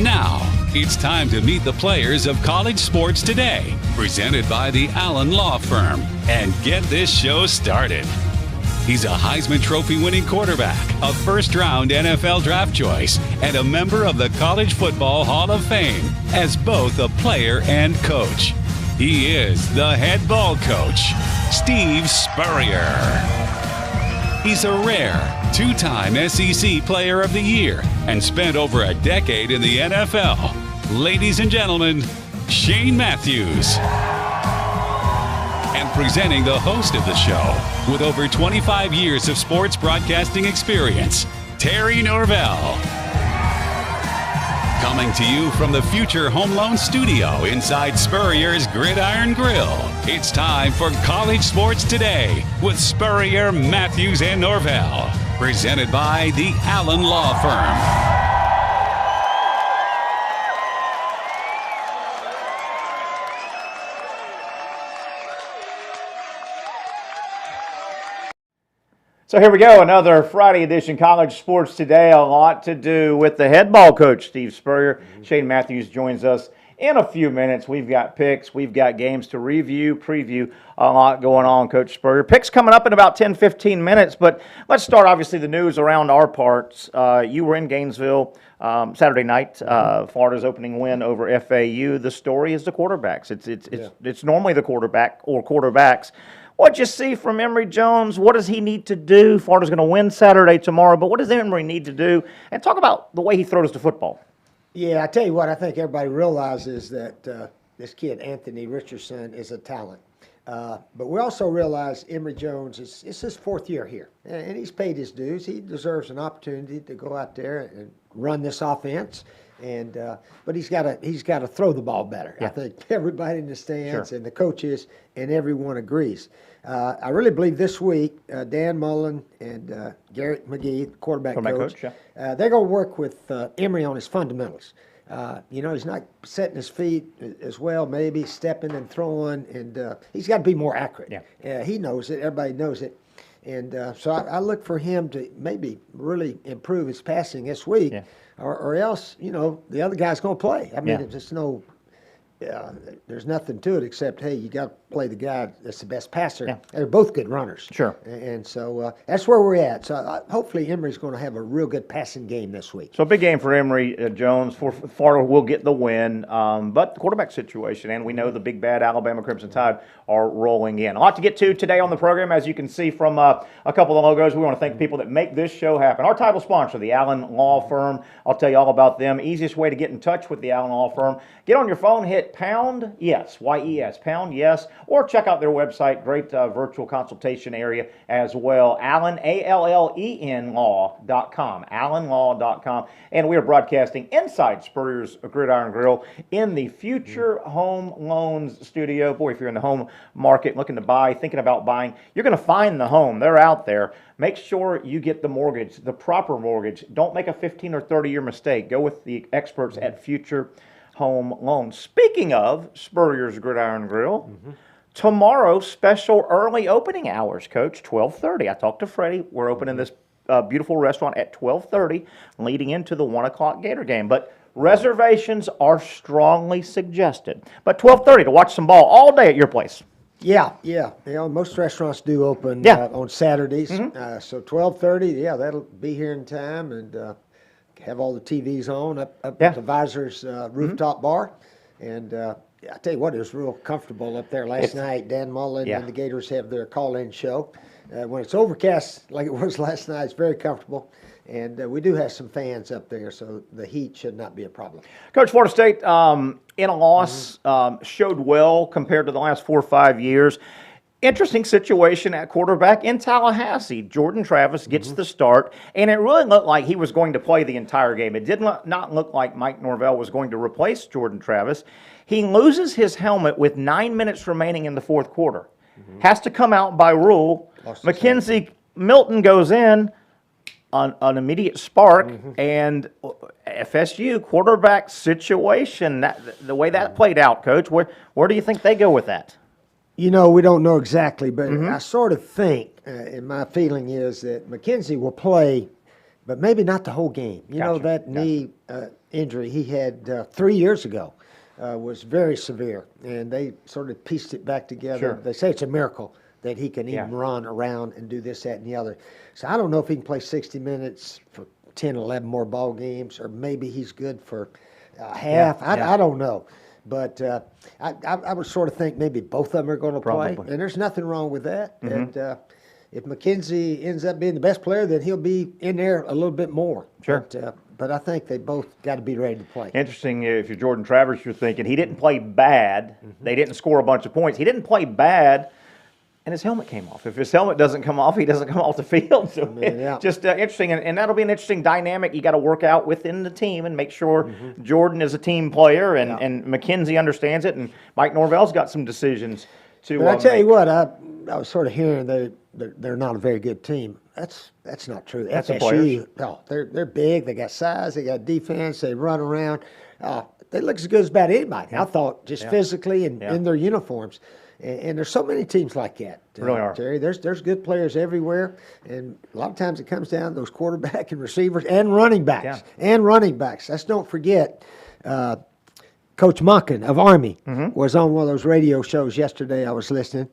Now, it's time to meet the players of college sports today, presented by the Allen Law Firm, and get this show started. He's a Heisman Trophy winning quarterback, a first-round NFL draft choice, and a member of the College Football Hall of Fame as both a player and coach. He is the head ball coach, Steve Spurrier. He's a rare two-time SEC Player of the Year and spent over a decade in the NFL. Ladies and gentlemen, Shane Matthews. And presenting the host of the show, with over 25 years of sports broadcasting experience, Terry Norvell. Coming to you from the Future Home Loan Studio inside Spurrier's Gridiron Grill, it's time for College Sports Today with Spurrier, Matthews, and Norvell. Presented by the Allen Law Firm. So here we go, another Friday edition College Sports Today. A lot to do with the head ball coach, Steve Spurrier. Shane Matthews joins us in a few minutes. We've got picks, we've got games to review, preview, a lot going on, Coach Spurrier. Picks coming up in about 10, 15 minutes, but let's start, obviously, the news around our parts. You were in Gainesville Saturday night, Florida's opening win over FAU. The story is the quarterbacks. It's normally the quarterback or quarterbacks. What'd you see from Emory Jones? What does he need to do? Florida's going to win Saturday tomorrow, but what does Emory need to do? And talk about the way he throws the football. Yeah, I tell you what, I think everybody realizes that this kid, Anthony Richardson, is a talent. But we also realize Emory Jones, it's his fourth year here, and he's paid his dues. He deserves an opportunity to go out there and run this offense. And but he's got to throw the ball better. Yeah. I think everybody in the stands and the coaches and everyone agrees. I really believe this week Dan Mullen and Garrett McGee, quarterback coach, they're going to work with Emory on his fundamentals. He's not setting his feet as well, maybe stepping and throwing, and he's got to be more accurate. Yeah. He knows it. Everybody knows it. And so I look for him to maybe really improve his passing this week. Yeah. Or else, the other guy's going to play. I mean, there's nothing to it except, hey, you got to play the guy that's the best passer. Yeah. They're both good runners. Sure. And so that's where we're at. So hopefully Emory's going to have a real good passing game this week. So a big game for Emory Jones. Florida will get the win. But the quarterback situation, and we know the big bad Alabama Crimson Tide are rolling in. A lot to get to today on the program. As you can see from a couple of the logos, we want to thank people that make this show happen. Our title sponsor, the Allen Law Firm. I'll tell you all about them. Easiest way to get in touch with the Allen Law Firm. Get on your phone, hit pound, yes, Y-E-S, pound, yes, or check out their website. Great virtual consultation area as well. Allen, A-L-L-E-N law.com, allenlaw.com. And we are broadcasting inside Spurrier's Gridiron Grill in the Future Home Loans Studio. Boy, if you're in the home market looking to buy, thinking about buying, you're going to find the home. They're out there. Make sure you get the mortgage, the proper mortgage. Don't make a 15 or 30-year mistake. Go with the experts at Future Home Loans. Speaking of Spurrier's Gridiron Grill, tomorrow, special early opening hours, Coach, 12:30. I talked to Freddie. We're opening this beautiful restaurant at 12:30, leading into the 1 o'clock Gator game. But reservations are strongly suggested. But 12:30 to watch some ball all day at your place. Yeah. Most restaurants do open on Saturdays. So 12:30, that'll be here in time, and have all the TVs on up at the Visor's rooftop bar. And I tell you what, it was real comfortable up there last night. Dan Mullen and the Gators have their call-in show. When it's overcast like it was last night, it's very comfortable. And we do have some fans up there, so the heat should not be a problem. Coach, Florida State, in a loss, showed well compared to the last 4 or 5 years. Interesting situation at quarterback in Tallahassee. Jordan Travis gets the start, and it really looked like he was going to play the entire game. It did not look like Mike Norvell was going to replace Jordan Travis. He loses his helmet with 9 minutes remaining in the fourth quarter. Has to come out by rule. Mackenzie Milton goes in on an immediate spark, and FSU quarterback situation, the way that played out, Coach, where do you think they go with that? We don't know exactly, but I sort of think, and my feeling is that McKenzie will play but maybe not the whole game. You know, that knee injury he had 3 years ago was very severe, and they sort of pieced it back together. Sure. They say it's a miracle that he can even run around and do this, that, and the other. So I don't know if he can play 60 minutes for 10, 11 more ball games, or maybe he's good for half. I don't know. But I would sort of think maybe both of them are going to play, and there's nothing wrong with that. And if McKenzie ends up being the best player, then he'll be in there a little bit more. Sure. But I think they both got to be ready to play. Interesting, if you're Jordan Travers, you're thinking he didn't play bad. They didn't score a bunch of points. He didn't play bad, and his helmet came off. If his helmet doesn't come off, he doesn't come off the field. So just interesting, and that'll be an interesting dynamic you got to work out within the team and make sure Jordan is a team player and McKenzie understands it, and Mike Norvell's got some decisions to But I tell you what, I was sort of hearing they're not a very good team. That's not true. That's the FSU, they're big. They got size. They got defense. They run around. They look as good as about anybody. I thought just physically and in their uniforms. And there's so many teams like that. Really are. Terry, there's good players everywhere, and a lot of times it comes down to those quarterback and receivers and running backs. Let's don't forget. Coach Monken of Army was on one of those radio shows yesterday. I was listening,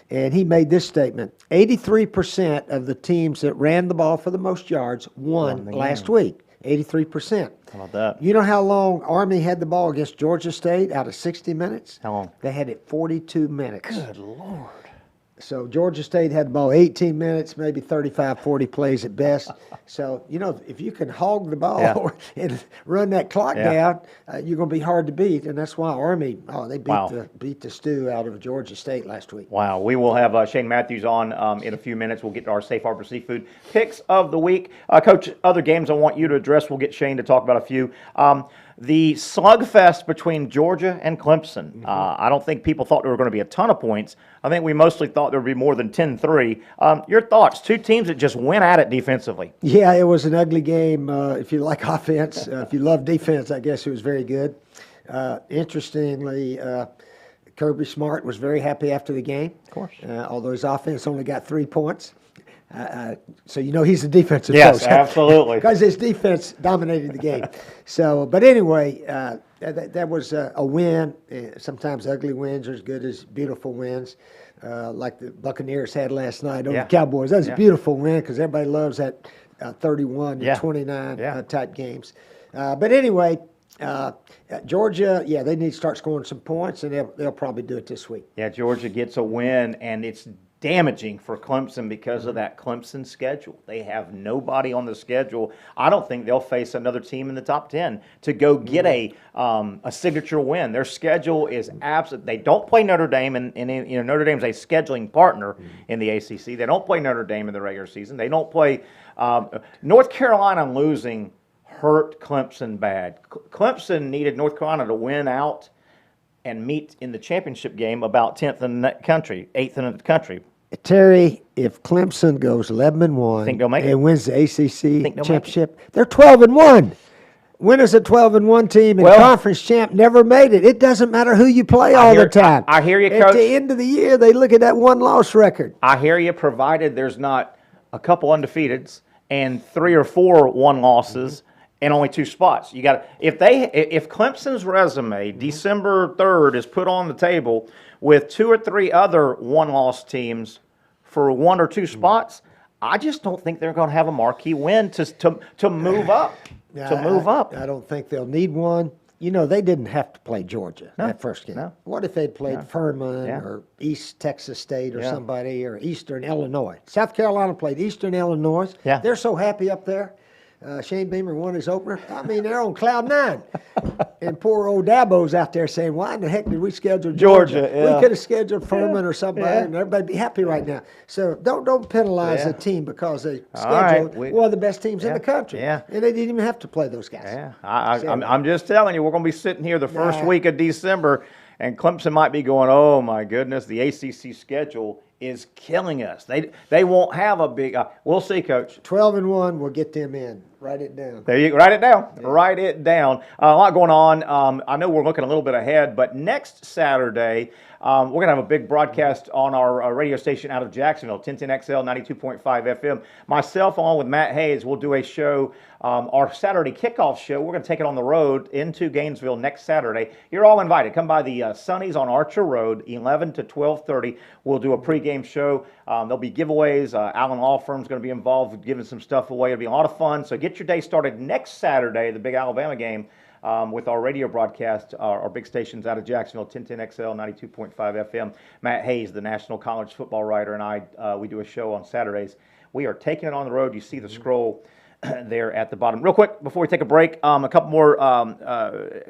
and he made this statement: 83% of the teams that ran the ball for the most yards won last week. 83%. How about that? You know how long Army had the ball against Georgia State out of 60 minutes? How long? They had it 42 minutes. Good Lord. So Georgia State had the ball 18 minutes, maybe 35, 40 plays at best. So, you know, if you can hog the ball and run that clock down, you're going to be hard to beat. And that's why Army, they beat the stew out of Georgia State last week. Wow. We will have Shane Matthews on in a few minutes. We'll get to our Safe Harbor Seafood picks of the week. Coach, other games I want you to address. We'll get Shane to talk about a few. The slugfest between Georgia and Clemson. I don't think people thought there were going to be a ton of points. I think we mostly thought there would be more than 10-3. Your thoughts? Two teams that just went at it defensively. Yeah, it was an ugly game. If you like offense, if you love defense, I guess it was very good. Interestingly, Kirby Smart was very happy after the game. Of course. Although his offense only got 3 points. So you know he's a defensive coach. Yes, absolutely. Because his defense dominated the game. So, but anyway, that was a win. Sometimes ugly wins are as good as beautiful wins, like the Buccaneers had last night over the Cowboys. That was a beautiful win because everybody loves that 31-29 type games. But anyway, Georgia, they need to start scoring some points, and they'll probably do it this week. Yeah, Georgia gets a win, and it's damaging for Clemson because of that Clemson schedule. They have nobody on the schedule. I don't think they'll face another team in the top 10 to go get a signature win. Their schedule is absolute. They don't play Notre Dame, and Notre Dame's a scheduling partner in the ACC. They don't play Notre Dame in the regular season. They don't play North Carolina. Losing hurt Clemson bad. Clemson needed North Carolina to win out and meet in the championship game about 10th in the country, 8th in the country. Terry, if Clemson goes 11-1 think they'll make it? and wins the ACC championship, they're 12-1. Winners a 12-1 team and conference champ never made it. It doesn't matter who you play all the time. I hear you, Coach. At the end of the year, they look at that one-loss record. I hear you, provided there's not a couple undefeateds and 3 or 4 one-losses and only 2 spots. You got if Clemson's resume December 3rd is put on the table with 2 or 3 other one-loss teams for 1 or 2 spots, I just don't think they're going to have a marquee win to move up. I don't think they'll need one. You know, they didn't have to play Georgia that first game. No. What if they'd played Furman or East Texas State or somebody or Eastern Illinois? South Carolina played Eastern Illinois. Yeah. They're so happy up there. Shane Beamer won his opener. I mean, they're on cloud 9. And poor old Dabo's out there saying, why in the heck did we schedule Georgia? We could have scheduled Furman or somebody, and everybody'd be happy right now. So don't penalize a team because they scheduled one of the best teams in the country. Yeah. And they didn't even have to play those guys. Yeah, I'm just telling you, we're going to be sitting here the first week of December, and Clemson might be going, oh, my goodness, the ACC schedule is killing us. They won't have a big we'll see, Coach. 12-1 will get them in. Write it down. There you go. Write it down. Yeah. Write it down. A lot going on. I know we're looking a little bit ahead, but next Saturday, we're going to have a big broadcast on our radio station out of Jacksonville, 1010XL, 92.5 FM. Myself, along with Matt Hayes, will do a show, our Saturday kickoff show. We're going to take it on the road into Gainesville next Saturday. You're all invited. Come by the Sunnies on Archer Road, 11 to 12:30. We'll do a pregame show. There'll be giveaways. Allen Law Firm's going to be involved with giving some stuff away. It'll be a lot of fun. So get your day started next Saturday, the big Alabama game, with our radio broadcast, our big stations out of Jacksonville, 1010XL, 92.5 FM. Matt Hayes, the national college football writer, and I, we do a show on Saturdays. We are taking it on the road. You see the scroll there at the bottom. Real quick, before we take a break, a couple more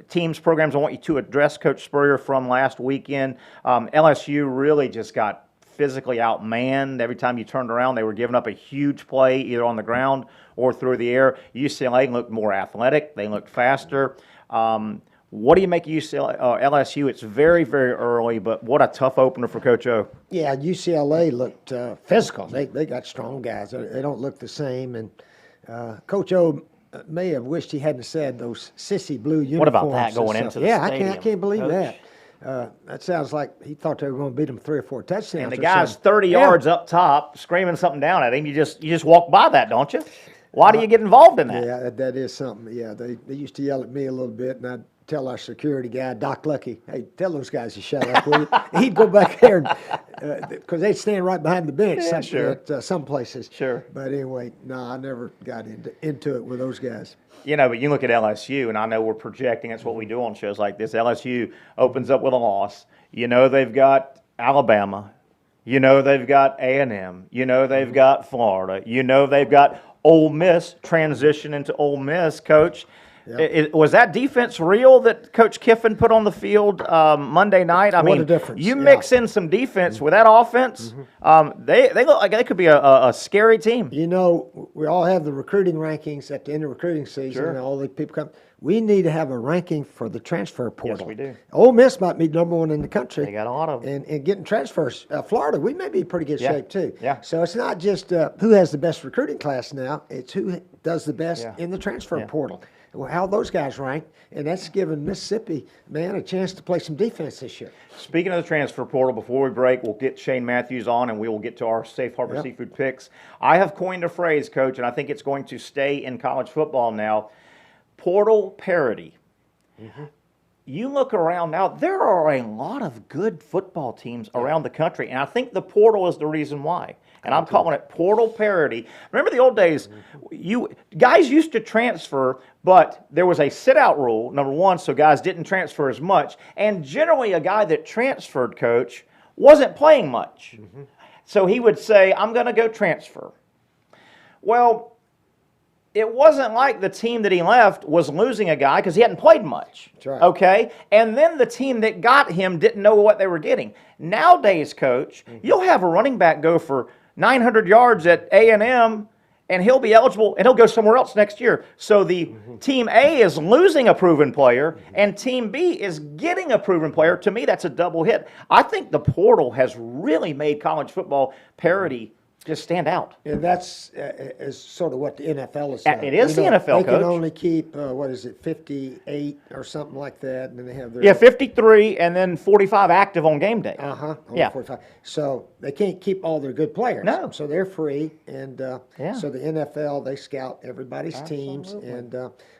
teams, programs I want you to address, Coach Spurrier, from last weekend. LSU really just got physically outmanned. Every time you turned around, they were giving up a huge play, either on the ground or through the air. UCLA looked more athletic. They looked faster. What do you make of LSU? It's very, very early, but what a tough opener for Coach O. Yeah, UCLA looked physical. They got strong guys. They don't look the same. And Coach O may have wished he hadn't said those sissy blue uniforms. What about that going into the stadium? Yeah, I can't believe Coach. That. That sounds like he thought they were going to beat him 3 or 4 touchdowns. And the guy's 30 yards up top, screaming something down at him. You just walk by that, don't you? Why do you get involved in that? Yeah, that is something. Yeah, they used to yell at me a little bit, and I'd tell our security guy, Doc Lucky, hey, tell those guys to shut up, will you? He'd go back there, because they'd stand right behind the bench at some places. Sure. But anyway, no, I never got into it with those guys. You know, but you look at LSU, and I know we're projecting. That's what we do on shows like this. LSU opens up with a loss. You know they've got Alabama. You know they've got A&M. You know they've got Florida. You know they've got Ole Miss, transition into Ole Miss, Coach. Yep. Was that defense real that Coach Kiffin put on the field Monday night? I mean, what a difference. You mix in some defense with that offense, they look like they could be a scary team. You know, we all have the recruiting rankings at the end of recruiting season. Sure. And all the people come. We need to have a ranking for the transfer portal. Yes, we do. Ole Miss might be number 1 in the country. They got a lot of them. And getting transfers. Florida, we may be in pretty good shape, too. Yeah. So it's not just who has the best recruiting class now. It's who does the best in the transfer portal. How those guys rank, and that's given Mississippi, man, a chance to play some defense this year. Speaking of the transfer portal, before we break, we'll get Shane Matthews on, and we will get to our Safe Harbor Seafood picks. I have coined a phrase, Coach, and I think it's going to stay in college football now, portal parity. Mm-hmm. You look around now, there are a lot of good football teams around the country, and I think the portal is the reason why. And I'm calling it portal parity. Remember the old days, guys used to transfer, but there was a sit-out rule, number one, so guys didn't transfer as much. And generally a guy that transferred, Coach, wasn't playing much. Mm-hmm. So he would say, I'm going to go transfer. Well, it wasn't like the team that he left was losing a guy because he hadn't played much. That's right. Okay? And then the team that got him didn't know what they were getting. Nowadays, Coach, you'll have a running back go for 900 yards at A&M, and he'll be eligible, and he'll go somewhere else next year. So the Team A is losing a proven player, and Team B is getting a proven player. To me, that's a double hit. I think the portal has really made college football parity just stand out. And that's is sort of what the NFL is saying. It is the NFL, They Coach. can only keep, 58 or something like that, and then they have their... 53 and then 45 active on game day. Only 45. So they can't keep all their good players. No. So they're free, and so the NFL, they scout everybody's teams, and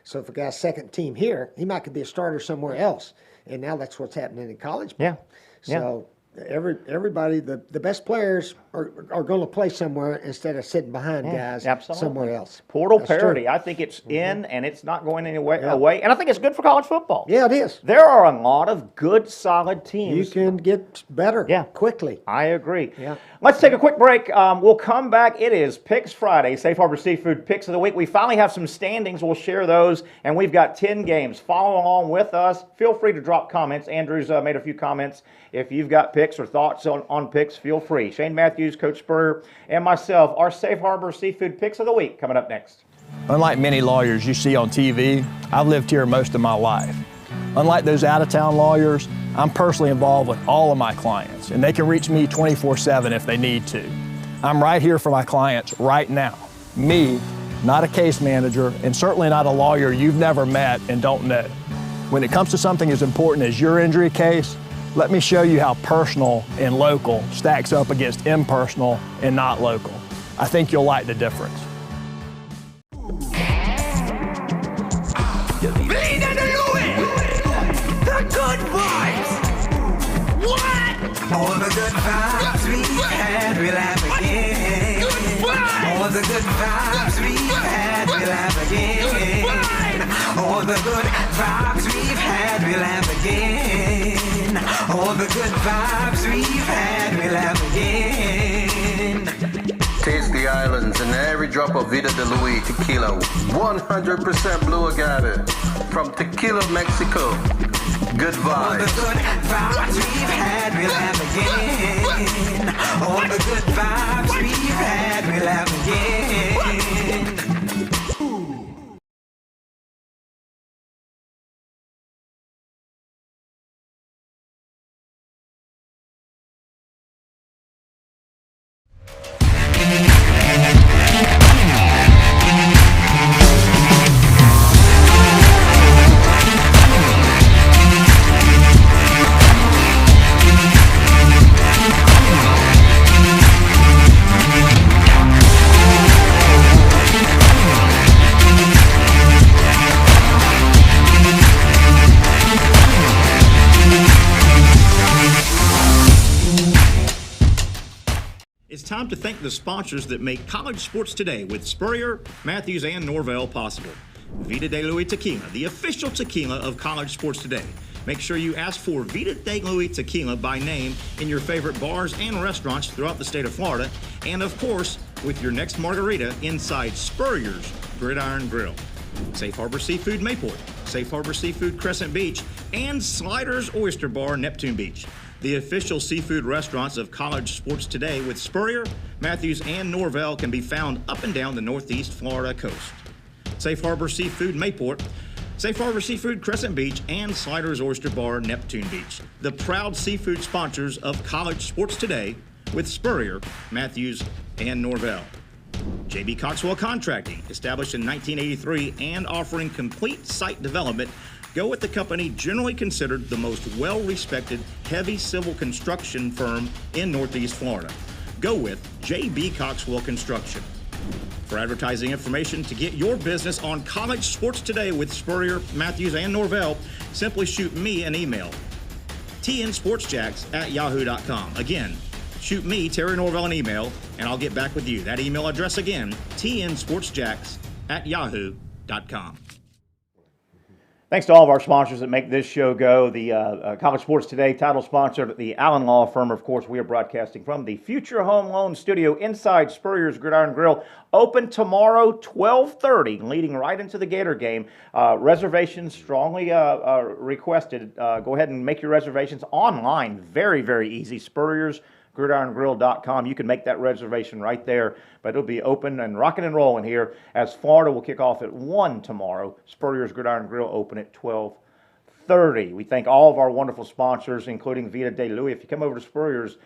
so if a guy's second team here, he might could be a starter somewhere else, and now that's what's happening in college. So everybody, the best players are going to play somewhere instead of sitting behind guys somewhere else. Portal parity. I think it's in, and it's not going away. And I think it's good for college football. Yeah, it is. There are a lot of good, solid teams. You can get better quickly. I agree. Let's take a quick break. We'll come back. It is Picks Friday, Safe Harbor Seafood Picks of the Week. We finally have some standings. We'll share those, and we've got 10 games. Follow along with us. Feel free to drop comments. Andrew's made a few comments. If you've got picks or thoughts on picks, feel free. Shane Matthews, Coach Spurrier, and myself, our Safe Harbor Seafood Picks of the Week coming up next. Unlike many lawyers you see on TV, I've lived here most of my life. Unlike those out-of-town lawyers, I'm personally involved with all of my clients, and they can reach me 24/7 if they need to. I'm right here for my clients right now. Me not a case manager, and certainly not a lawyer you've never met and don't know. When it comes to something as important as your injury case, let me show you how personal and local stacks up against impersonal and not local. I think you'll like the difference. The good vibes! What? All the good vibes we've had, we'll have again. Good vibes! All the good vibes we've had, we'll have again. All the good vibes we've had, we'll have again. All the good vibes we've had, we'll have again. Taste the islands and every drop of Vida de Luis tequila. 100% blue agave from Tequila, Mexico. Good vibes. All the good vibes we've had, we'll have again. All the good vibes we've had, we'll have again. It's time to thank the sponsors that make college sports today with Spurrier, Matthews, and Norvell possible. Vida de Luis Tequila, the official tequila of college sports today. Make sure you ask for Vida de Luis Tequila by name in your favorite bars and restaurants throughout the state of Florida. And of course, with your next margarita inside Spurrier's Gridiron Grill. Safe Harbor Seafood Mayport, Safe Harbor Seafood Crescent Beach, and Sliders Oyster Bar Neptune Beach. The official seafood restaurants of college sports today with Spurrier, Matthews, and Norvell can be found up and down the northeast Florida coast. Safe Harbor Seafood Mayport, Safe Harbor Seafood Crescent Beach, and Sliders Oyster Bar Neptune Beach. The proud seafood sponsors of college sports today with Spurrier, Matthews, and Norvell. J.B. Coxwell Contracting, established in 1983 and offering complete site development. Go with the company generally considered the most well-respected heavy civil construction firm in Northeast Florida. Go with J.B. Coxwell Construction. For advertising information to get your business on college sports today with Spurrier, Matthews, and Norvell, simply shoot me an email, tnsportsjacks@yahoo.com. Again, shoot me, Terry Norvell, an email, and I'll get back with you. That email address again, tnsportsjacks@yahoo.com. Thanks to all of our sponsors that make this show go. The College Sports Today title sponsor, the Allen Law Firm. Of course, we are broadcasting from the Future Home Loan Studio inside Spurrier's Gridiron Grill. Open tomorrow, 12:30, leading right into the Gator game. Reservations strongly requested. Go ahead and make your reservations online. Very, very easy. SpurriersGridironGrill.com. You can make that reservation right there, but it'll be open and rocking and rolling here as Florida will kick off at 1 tomorrow. Spurrier's Gridiron Grill open at 12:30. We thank all of our wonderful sponsors, including Vida de Luis. If you come over to Spurrier's,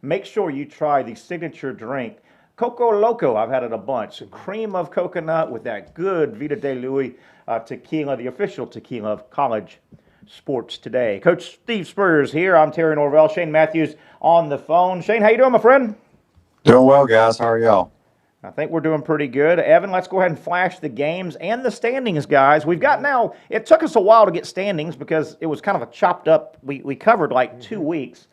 make sure you try the signature drink, Coco Loco. I've had it a bunch. Cream of coconut with that good Vida de Luis tequila, the official tequila of college sports today. Coach Steve Spurrier is here. I'm Terry Norvell. Shane Matthews on the phone. Shane, how you doing, my friend? Doing well, guys. How are y'all? I think we're doing pretty good. Evan, let's go ahead and flash the games and the standings, guys. We've got now, it took us a while to get standings because it was kind of a chopped up, we covered like 2 weeks.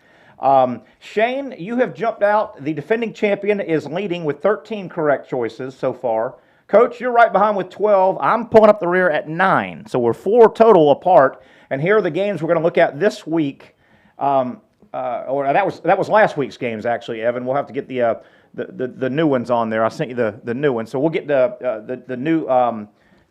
Shane, you have jumped out. The defending champion is leading with 13 correct choices so far. Coach, you're right behind with 12. I'm pulling up the rear at 9. So we're 4 total apart. And here are the games we're going to look at this week. Or that was last week's games, actually, Evan. We'll have to get the new ones on there. I sent you the new ones. So we'll get the new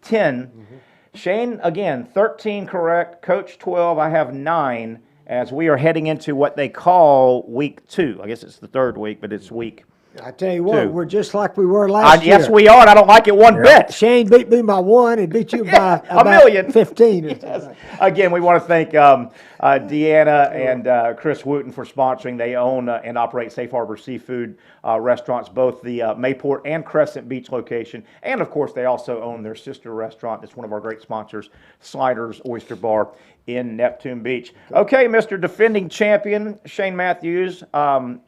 10. Mm-hmm. Shane, again, 13 correct. Coach, 12. I have 9 as we are heading into what they call week 2. I guess it's the third week, but it's week I tell you what, 2. we're just like we were last year. Yes, we are, and I don't like it one bit. Shane beat me by 1 and beat you by a million. 15. Or Yes. Again, we want to thank Deanna and Chris Wooten for sponsoring. They own and operate Safe Harbor Seafood restaurants, both the Mayport and Crescent Beach location. And, of course, they also own their sister restaurant. It's one of our great sponsors, Sliders Oyster Bar in Neptune Beach. Okay, Mr. Defending Champion, Shane Matthews, and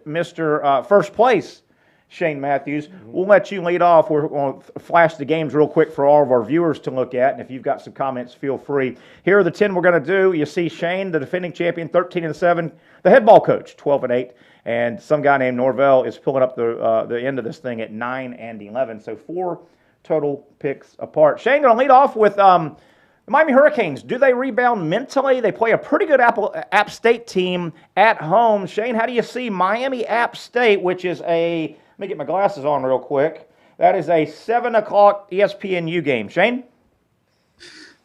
Mr. First Place, Shane Matthews. We'll let you lead off. We're going to flash the games real quick for all of our viewers to look at, and if you've got some comments, feel free. Here are the 10 we're going to do. You see Shane, the defending champion, 13-7. The head ball coach, 12-8. And some guy named Norvell is pulling up the end of this thing at 9-11. So 4 total picks apart. Shane, going to lead off with the Miami Hurricanes. Do they rebound mentally? They play a pretty good App State team at home. Shane, how do you see Miami App State, which is a, let me get my glasses on real quick. That is a 7 o'clock ESPNU game. Shane?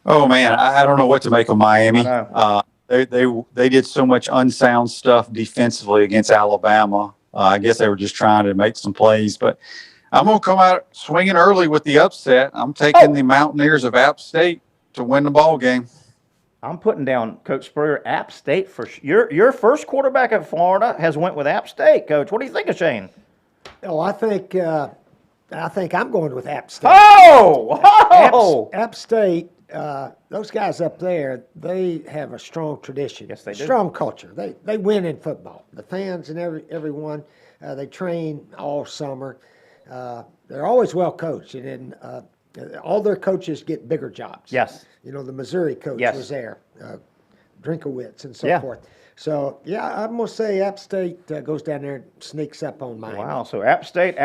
Oh man, I don't know what to make of Miami. I know. They did so much unsound stuff defensively against Alabama. I guess they were just trying to make some plays, but I'm going to come out swinging early with the upset. I'm taking the Mountaineers of App State to win the ball game. I'm putting down Coach Spurrier, App State for your first quarterback at Florida has went with App State, Coach. What do you think of Shane? Oh, I think I'm going with App State. Oh! App State, those guys up there, they have a strong tradition. Yes, they do. Strong culture. They win in football. The fans and everyone, they train all summer. They're always well coached, and then all their coaches get bigger jobs. Yes. You know, the Missouri coach Yes. was there, Drinkowitz and so forth. So, yeah, I'm going to say App State goes down there and sneaks up on Miami. Wow, so App State.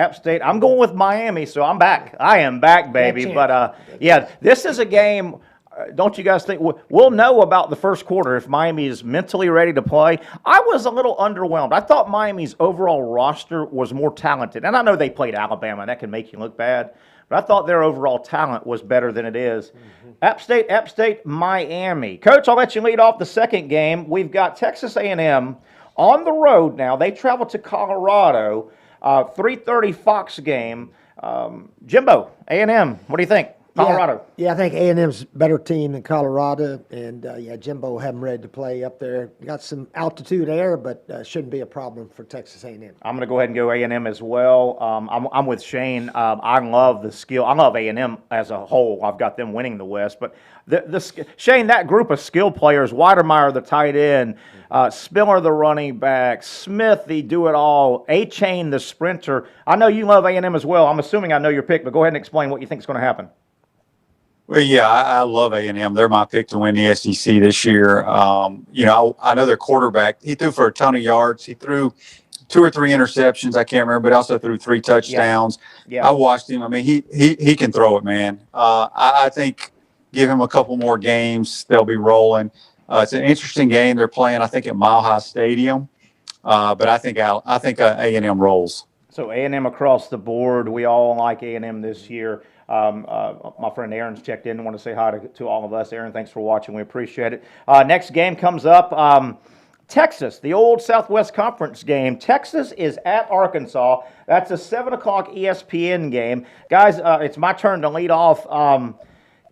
I'm going with Miami, so I'm back. I am back, baby. But, yeah, this is a game, don't you guys think, we'll know about the first quarter if Miami is mentally ready to play. I was a little underwhelmed. I thought Miami's overall roster was more talented. And I know they played Alabama, and that can make you look bad. But I thought their overall talent was better than it is. App State, Miami. Coach, I'll let you lead off the second game. We've got Texas A&M on the road now. They travel to Colorado. 3:30 Fox game. Jimbo, A&M, what do you think? Colorado. Yeah, I think A&M's a better team than Colorado, and Jimbo will have them ready to play up there. Got some altitude air, but shouldn't be a problem for Texas A&M. I'm going to go ahead and go A&M as well. I'm with Shane. I love the skill. I love A&M as a whole. I've got them winning the West, but Shane, that group of skill players: Weidermeyer, the tight end, Spiller, the running back, Smith, the do-it-all, A-Chain, the sprinter. I know you love A&M as well. I'm assuming I know your pick, but go ahead and explain what you think is going to happen. Well, yeah, I love A&M. They're my pick to win the SEC this year. You know, I know their quarterback. He threw for a ton of yards. He threw 2 or 3 interceptions. I can't remember, but also threw 3 touchdowns. Yeah. I watched him. I mean, he can throw it, man. I think give him a couple more games, they'll be rolling. It's an interesting game they're playing, I think, at Mile High Stadium. But I think A&M rolls. So A&M across the board. We all like A&M this year. My friend Aaron's checked in. I want to say hi to all of us. Aaron, thanks for watching. We appreciate it. Next game comes up. Texas, the old Southwest Conference game. Texas is at Arkansas. That's a 7 o'clock ESPN game. Guys, it's my turn to lead off.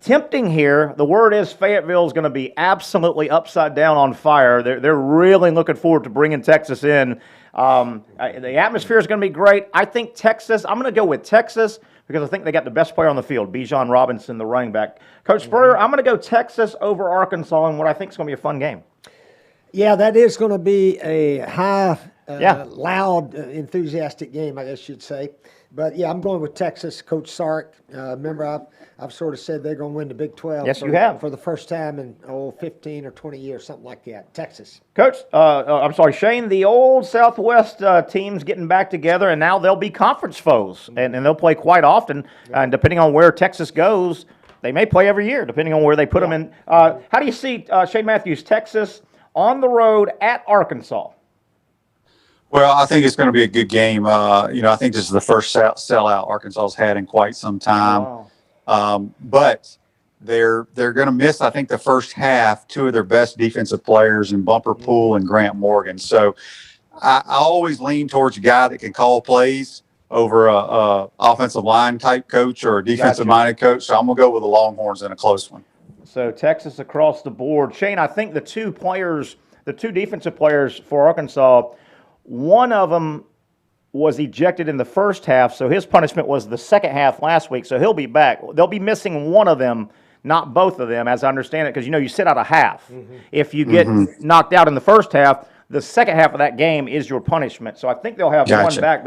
Tempting here. The word is Fayetteville is going to be absolutely upside down on fire. They're really looking forward to bringing Texas in. The atmosphere is going to be great. I think Texas, I'm going to go with Texas because I think they got the best player on the field, Bijan Robinson, the running back. Coach Spurrier, I'm going to go Texas over Arkansas in what I think is going to be a fun game. Yeah, that is going to be a high, loud, enthusiastic game, I guess you'd say. But, yeah, I'm going with Texas. Coach Sark, remember I've sort of said they're going to win the Big 12 Yes, you have. For the first time in, 15 or 20 years, something like that. Texas. Coach, I'm sorry, Shane, the old Southwest teams getting back together, and now they'll be conference foes, and they'll play quite often. And depending on where Texas goes, they may play every year, depending on where they put them in. How do you see, Shane Matthews, Texas on the road at Arkansas? Well, I think it's going to be a good game. I think this is the first sellout Arkansas's had in quite some time. Wow. But they're going to miss, I think, the first half, 2 of their best defensive players in Bumper Poole and Grant Morgan. So I always lean towards a guy that can call plays over a offensive line type coach or a defensive minded coach. So I'm gonna go with the Longhorns in a close one. So Texas across the board. Shane, I think the two defensive players for Arkansas, one of them was ejected in the first half, so his punishment was the second half last week, so he'll be back. They'll be missing one of them, not both of them, as I understand it, because you sit out a half. If you get knocked out in the first half, the second half of that game is your punishment. So I think they'll have one back,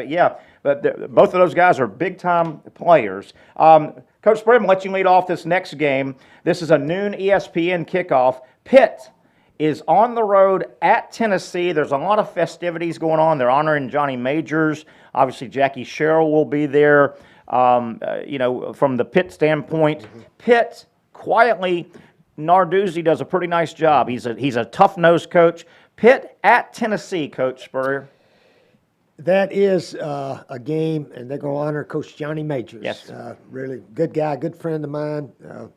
but both of those guys are big-time players. Coach Spurrier, I'm going to let you lead off this next game. This is a noon ESPN kickoff. Pitt is on the road at Tennessee. There's a lot of festivities going on. They're honoring Johnny Majors. Obviously, Jackie Sherrill will be there. From the Pitt standpoint, Pitt quietly, Narduzzi does a pretty nice job. He's a tough-nosed coach. Pitt at Tennessee, Coach Spurrier. That is a game, and they're going to honor Coach Johnny Majors. Yes. Really good guy, good friend of mine.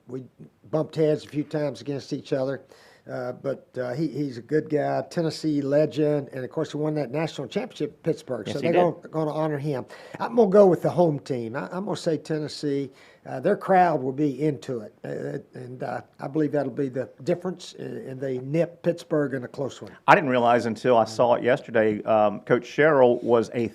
We bumped heads a few times against each other. But he's a good guy, Tennessee legend, and of course he won that national championship in Pittsburgh. Yes, so they're going to honor him. I'm going to go with the home team. I'm going to say Tennessee. Their crowd will be into it, and I believe that'll be the difference, and they nip Pittsburgh in a close one. I didn't realize until I saw it yesterday, Coach Sherrill was a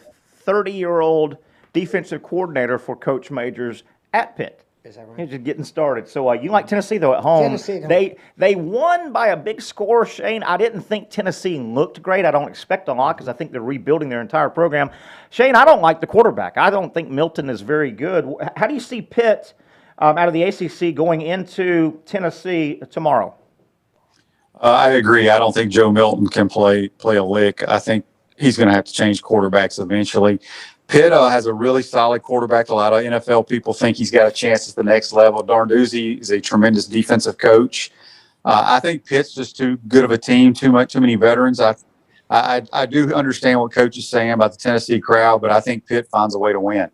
30-year-old defensive coordinator for Coach Majors at Pitt. Is that right? He's just getting started. So you like Tennessee, though, at home. Tennessee at home. They won by a big score, Shane. I didn't think Tennessee looked great. I don't expect a lot because I think they're rebuilding their entire program. Shane, I don't like the quarterback. I don't think Milton is very good. How do you see Pitt out of the ACC going into Tennessee tomorrow? I agree. I don't think Joe Milton can play a lick. I think he's going to have to change quarterbacks eventually. Pitt has a really solid quarterback. A lot of NFL people think he's got a chance at the next level. Narduzzi is a tremendous defensive coach. I think Pitt's just too good of a team, too many veterans. I do understand what Coach is saying about the Tennessee crowd, but I think Pitt finds a way to win.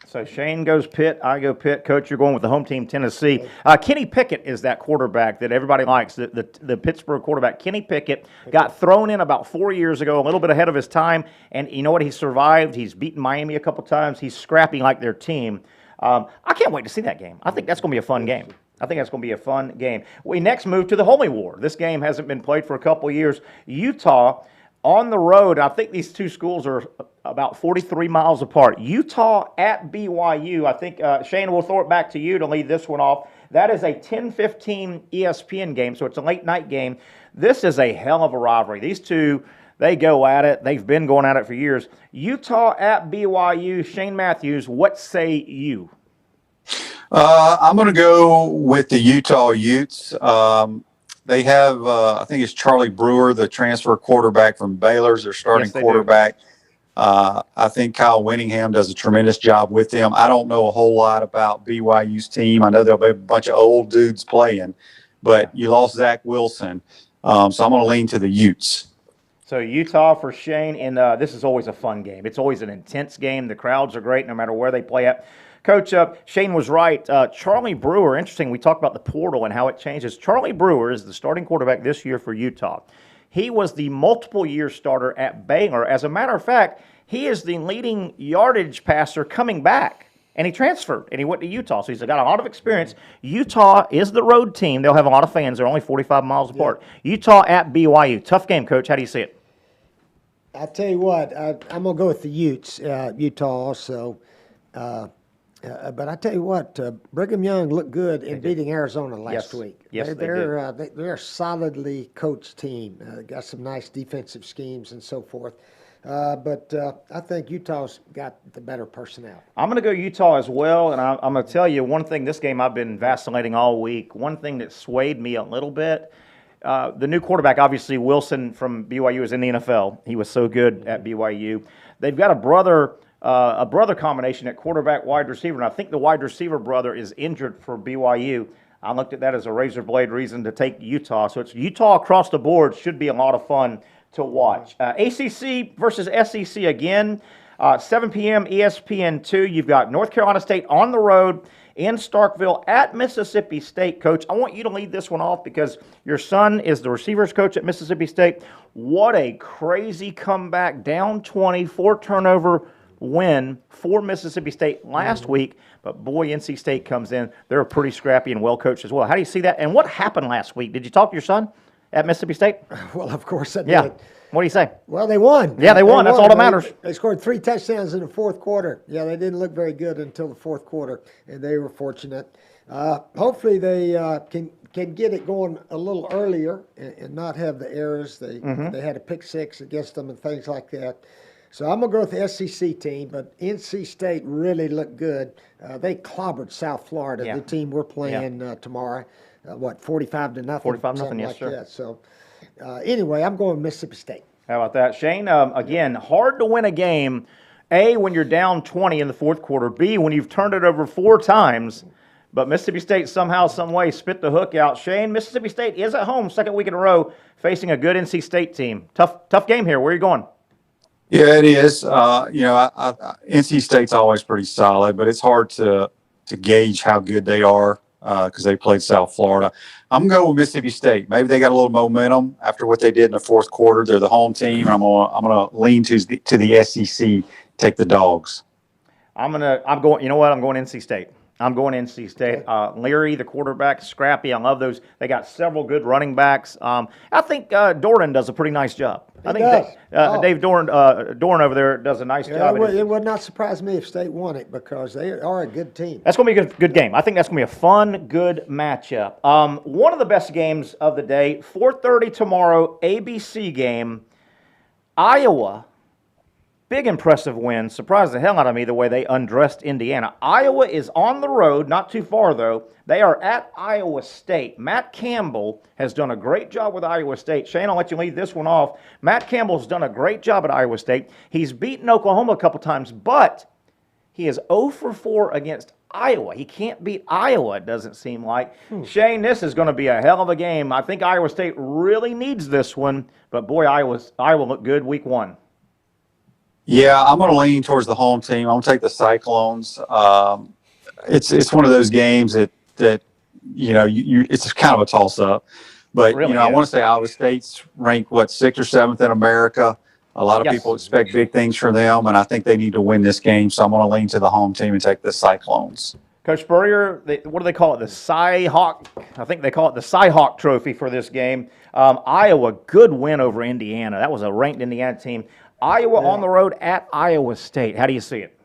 So Shane goes Pitt, I go Pitt. Coach, you're going with the home team, Tennessee. Kenny Pickett is that quarterback that everybody likes, the Pittsburgh quarterback. Kenny Pickett got thrown in about 4 years ago, a little bit ahead of his time, and you know what? He survived. He's beaten Miami a couple times. He's scrappy like their team. I can't wait to see that game. I think that's going to be a fun game. We next move to the Holy War. This game hasn't been played for a couple years. Utah on the road. I think these two schools are about 43 miles apart. Utah at BYU. I think, Shane, we'll throw it back to you to lead this one off. That is a 10:15 ESPN game, so it's a late night game. This is a hell of a rivalry. These two, they go at it. They've been going at it for years. Utah at BYU. Shane Matthews, what say you? I'm going to go with the Utah Utes. They have, I think it's Charlie Brewer, the transfer quarterback from Baylor's their starting quarterback. I think Kyle Winningham does a tremendous job with them. I don't know a whole lot about BYU's team. I know there'll be a bunch of old dudes playing, but you lost Zach Wilson. So I'm going to lean to the Utes. So Utah for Shane, and this is always a fun game. It's always an intense game. The crowds are great no matter where they play at. Coach, Shane was right. Charlie Brewer, interesting, we talked about the portal and how it changes. Charlie Brewer is the starting quarterback this year for Utah. He was the multiple-year starter at Baylor. As a matter of fact, he is the leading yardage passer coming back, and he transferred, and he went to Utah. So he's got a lot of experience. Utah is the road team. They'll have a lot of fans. They're only 45 miles apart. Utah at BYU. Tough game, Coach. How do you see it? I tell you what, I'm going to go with the Utes, Utah also. But I tell you what, Brigham Young looked good in beating Arizona last week. Yes, they're a solidly coached team. Got some nice defensive schemes and so forth. But I think Utah's got the better personnel. I'm going to go Utah as well, and I'm going to tell you one thing. This game I've been vacillating all week. One thing that swayed me a little bit. The new quarterback, obviously Wilson from BYU, is in the NFL. He was so good at BYU. They've got a brother combination at quarterback, wide receiver, and I think the wide receiver brother is injured for BYU. I looked at that as a razor blade reason to take Utah. So it's Utah across the board. Should be a lot of fun to watch. ACC versus SEC again. 7 p.m. ESPN2. You've got North Carolina State on the road in Starkville at Mississippi State. Coach, I want you to lead this one off because your son is the receivers coach at Mississippi State. What a crazy comeback, down 20, 4-turnover win for Mississippi State last week. But boy, NC State comes in. They're pretty scrappy and well coached as well. How do you see that? And what happened last week? Did you talk to your son at Mississippi State? Well, of course I did. Yeah. What do you say? Well, they won. Yeah, they won. That's all that matters. They scored 3 touchdowns in the fourth quarter. Yeah, they didn't look very good until the fourth quarter, and they were fortunate. Hopefully they can get it going a little earlier and not have the errors. They had a pick 6 against them and things like that. So I'm going to go with the SEC team, but NC State really looked good. They clobbered South Florida, the team we're playing tomorrow. 45-0? 45-0, yes, sir. That. So anyway, I'm going Mississippi State. How about that? Shane, again, hard to win a game, A, when you're down 20 in the fourth quarter, B, when you've turned it over 4 times, but Mississippi State somehow, some way spit the hook out. Shane, Mississippi State is at home, second week in a row, facing a good NC State team. Tough game here. Where are you going? Yeah, it is. NC State's always pretty solid, but it's hard to gauge how good they are because they played South Florida. I'm going with Mississippi State. Maybe they got a little momentum after what they did in the fourth quarter. They're the home team. I'm gonna lean to the SEC. Take the Dogs. I'm going. You know what? I'm going NC State. I'm going NC State. Leary, the quarterback, scrappy. I love those. They got several good running backs. I think Doran does a pretty nice job. Dave Doran over there does a nice job. It would not surprise me if State won it because they are a good team. That's going to be a good game. I think that's going to be a fun, good matchup. One of the best games of the day, 4:30 tomorrow, ABC game. Iowa. Big impressive win. Surprised the hell out of me the way they undressed Indiana. Iowa is on the road, not too far though. They are at Iowa State. Matt Campbell has done a great job with Iowa State. Shane, I'll let you lead this one off. Matt Campbell's done a great job at Iowa State. He's beaten Oklahoma a couple times, but he is 0 for 4 against Iowa. He can't beat Iowa, it doesn't seem like. Shane, this is going to be a hell of a game. I think Iowa State really needs this one, but boy, Iowa looked good week 1. Yeah, I'm going to lean towards the home team. I'm going to take the Cyclones. It's one of those games that it's kind of a toss-up. But, really I want to say Iowa State's ranked, 6th or 7th in America. A lot of people expect big things from them, and I think they need to win this game. So I'm going to lean to the home team and take the Cyclones. Coach Spurrier, what do they call it? The Cy-Hawk? I think they call it the Cy-Hawk Trophy for this game. Iowa, good win over Indiana. That was a ranked Indiana team. Iowa on the road at Iowa State. How do you see it?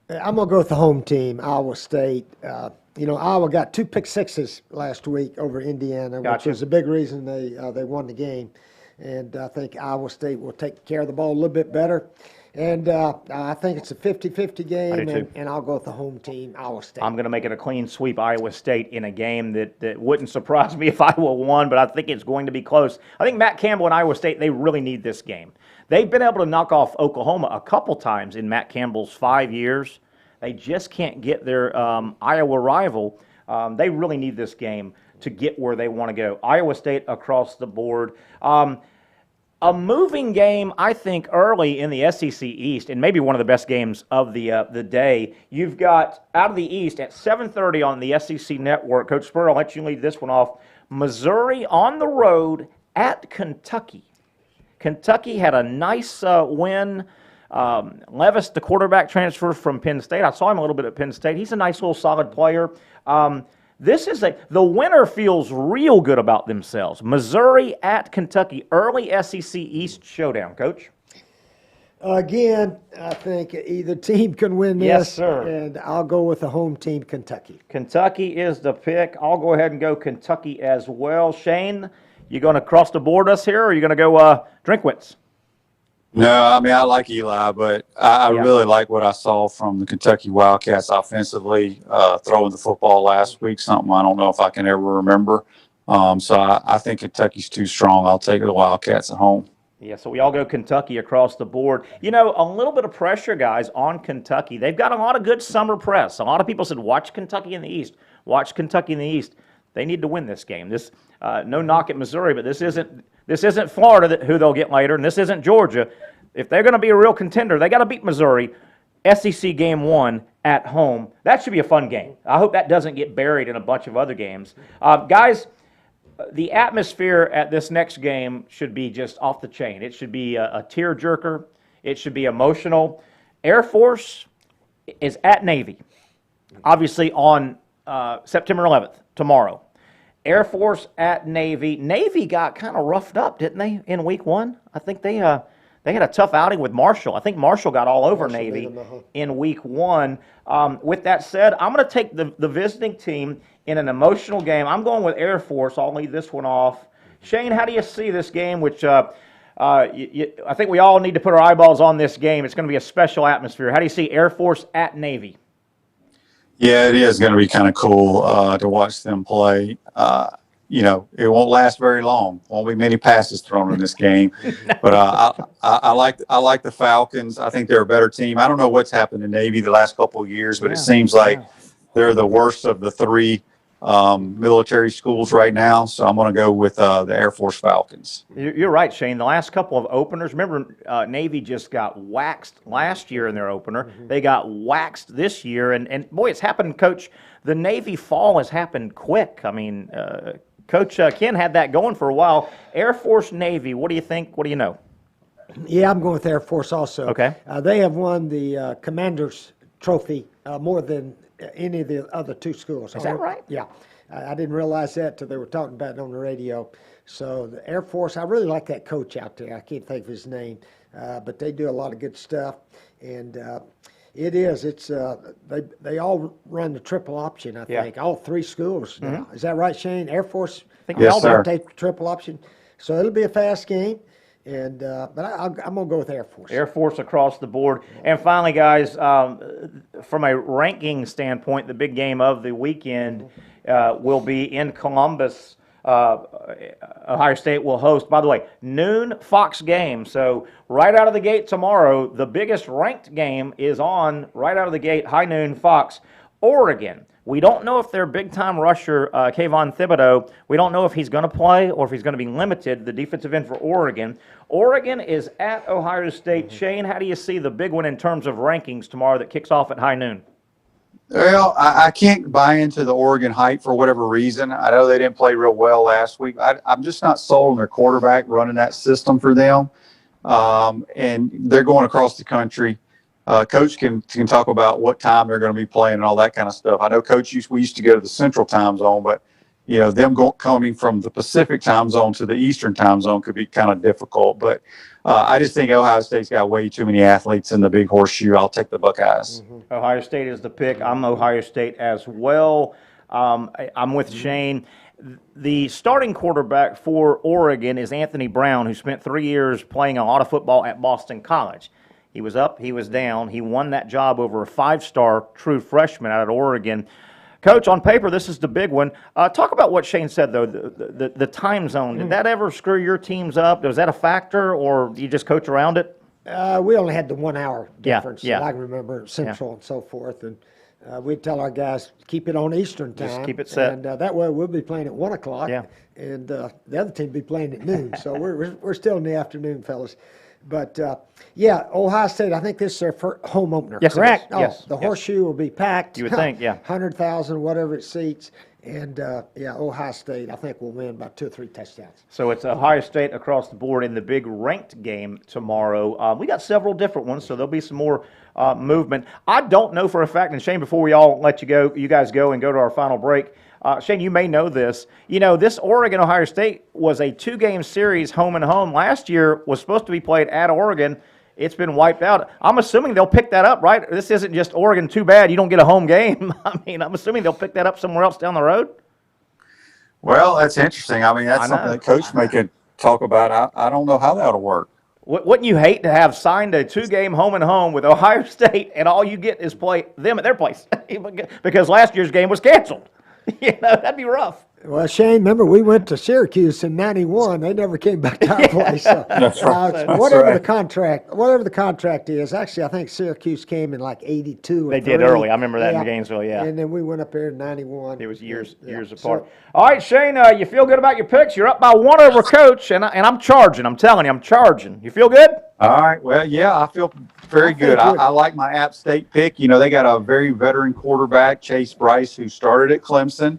I'm going to go with the home team, Iowa State. Iowa got 2 pick 6s last week over Indiana, which was a big reason they won the game. And I think Iowa State will take care of the ball a little bit better. And I think it's a 50-50 game, and I'll go with the home team, Iowa State. I'm going to make it a clean sweep, Iowa State, in a game that wouldn't surprise me if Iowa won, but I think it's going to be close. I think Matt Campbell and Iowa State, they really need this game. They've been able to knock off Oklahoma a couple times in Matt Campbell's 5 years. They just can't get their Iowa rival. They really need this game to get where they want to go. Iowa State across the board. A moving game, I think, early in the SEC East, and maybe one of the best games of the day. You've got, out of the East, at 7:30 on the SEC Network, Coach Spurrier, I'll let you lead this one off, Missouri on the road at Kentucky. Kentucky had a nice win. Levis, the quarterback, transfers from Penn State. I saw him a little bit at Penn State. He's a nice little solid player. The winner feels real good about themselves. Missouri at Kentucky, early SEC East showdown. Coach? Again, I think either team can win this. Yes, sir. And I'll go with the home team, Kentucky. Kentucky is the pick. I'll go ahead and go Kentucky as well. Shane, you going to cross the board us here, or are you going to go Drinkwitz? No, I mean, I like Eli, but I really like what I saw from the Kentucky Wildcats offensively, throwing the football last week, something I don't know if I can ever remember. So I think Kentucky's too strong. I'll take the Wildcats at home. Yeah, so we all go Kentucky across the board. A little bit of pressure, guys, on Kentucky. They've got a lot of good summer press. A lot of people said, watch Kentucky in the East. Watch Kentucky in the East. They need to win this game. No knock at Missouri, but this isn't Florida who they'll get later, and this isn't Georgia. If they're going to be a real contender, they got to beat Missouri. SEC game 1 at home. That should be a fun game. I hope that doesn't get buried in a bunch of other games. Guys, the atmosphere at this next game should be just off the chain. It should be a tearjerker. It should be emotional. Air Force is at Navy, obviously on September 11th, tomorrow. Air Force at Navy. Navy got kind of roughed up, didn't they, in week 1? I think they had a tough outing with Marshall. I think Marshall got all over Navy in week 1. With that said, I'm going to take the visiting team in an emotional game. I'm going with Air Force. I'll lead this one off. Shane, how do you see this game, which I think we all need to put our eyeballs on this game. It's going to be a special atmosphere. How do you see Air Force at Navy? Yeah, it is going to be kind of cool to watch them play. It won't last very long. Won't be many passes thrown in this game. But I like the Falcons. I think they're a better team. I don't know what's happened to Navy the last couple of years, but it seems like they're the worst of the 3 military schools right now. So I'm going to go with the Air Force Falcons. You're right, Shane. The last couple of openers, remember Navy just got waxed last year in their opener. They got waxed this year. And boy, it's happened, Coach. The Navy fall has happened quick. I mean, Coach Ken had that going for a while. Air Force, Navy, what do you think? What do you know? Yeah, I'm going with Air Force also. Okay. They have won the Commander's Trophy more than any of the other 2 schools. Is that right? Yeah. I didn't realize that till they were talking about it on the radio. So the Air Force, I really like that coach out there. I can't think of his name, but they do a lot of good stuff. And they all run the triple option, I think. All 3 schools now. Is that right, Shane? Air Force, I think yes, sir. take the triple option. So it'll be a fast game. And but I'm going to go with Air Force. Air Force across the board. And finally, guys, from a ranking standpoint, the big game of the weekend will be in Columbus. Ohio State will host, by the way, noon Fox game. So right out of the gate tomorrow, the biggest ranked game is on right out of the gate, high noon Fox, Oregon. We don't know if their big-time rusher, Kayvon Thibodeau, we don't know if he's going to play or if he's going to be limited, the defensive end for Oregon. Oregon is at Ohio State. Shane, how do you see the big one in terms of rankings tomorrow that kicks off at high noon? Well, I can't buy into the Oregon hype for whatever reason. I know they didn't play real well last week. I'm just not sold on their quarterback running that system for them. And they're going across the country. Coach can talk about what time they're going to be playing and all that kind of stuff. I know we used to go to the Central time zone, but them coming from the Pacific time zone to the Eastern time zone could be kind of difficult. But I just think Ohio State's got way too many athletes in the big horseshoe. I'll take the Buckeyes. Ohio State is the pick. I'm Ohio State as well. I'm with Shane. The starting quarterback for Oregon is Anthony Brown, who spent 3 years playing a lot of football at Boston College. He was up, he was down. He won that job over a 5-star true freshman out of Oregon. Coach, on paper, this is the big one. Talk about what Shane said, though, the time zone. Did that ever screw your teams up? Was that a factor, or do you just coach around it? We only had the 1 hour difference. Yeah. I can remember Central and so forth. And we'd tell our guys, keep it on Eastern time. Just keep it set. And that way we'll be playing at 1 o'clock. Yeah. And the other team will be playing at noon. So we're still in the afternoon, fellas. But, Ohio State, I think this is their first home opener. Yes, correct? yes. The horseshoe will be packed. You would think, yeah. 100,000, whatever it seats. And, Ohio State, I think, will win by 2 or 3 touchdowns. So it's Ohio State across the board in the big ranked game tomorrow. We got several different ones, so there'll be some more movement. I don't know for a fact, and Shane, before we all let you guys go and go to our final break, Shane, you may know this. This Oregon-Ohio State was a 2-game series, home and home. Last year was supposed to be played at Oregon. It's been wiped out. I'm assuming they'll pick that up, right? This isn't just Oregon, too bad you don't get a home game. I'm assuming they'll pick that up somewhere else down the road. Well, that's interesting. I mean, that's something that Coach may could talk about. I don't know how that'll work. Wouldn't you hate to have signed a 2-game home and home with Ohio State and all you get is play them at their place? Because last year's game was canceled. That'd be rough. Well, Shane, remember we went to Syracuse in '91. They never came back to our place. So, that's right. Whatever the contract is. Actually, I think Syracuse came in like '82. They did early. I remember that in Gainesville. Yeah. And then we went up there in '91. It was years apart. All right, Shane, you feel good about your picks? You're up by 1 over Coach, and I'm charging. I'm telling you, I'm charging. You feel good? All right. Well, yeah, I feel very good. I like my App State pick. You know, they got a very veteran quarterback, Chase Bryce, who started at Clemson.